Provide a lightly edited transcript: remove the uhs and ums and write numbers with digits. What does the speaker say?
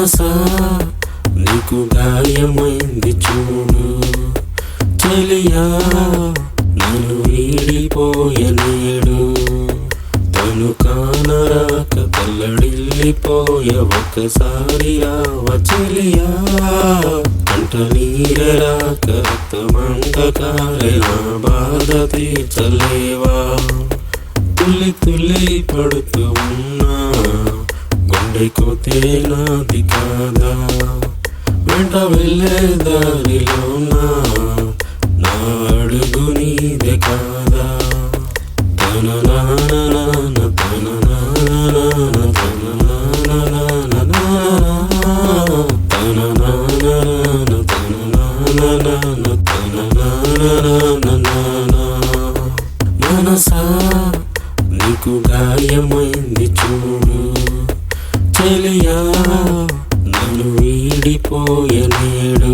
మనసా నీకు గాయమైంది చూడు చెలియా నన్ను వీడిపోయనేడు తను కానరాక తల్లడిల్లిపోయ ఒక్కసారి రావ చెలియా కంట నీరరాక రక్తమంతకాలే నా బాధ తీర్చలేవా తుల్లి తుల్లి పడుతూ ఉన్నా గుండె కోతే నాది కాదా వెంట వెళ్ళే దారిలోనా నా అడుగు నీదే కాదా తన నాన్న తన నాన్న తన నాన్న తన నాన్న తన నాన్న తన నాన్న మనసా నీకు గాయమైంది చూడు చెలియా నన్ను వీడిపోయనేడు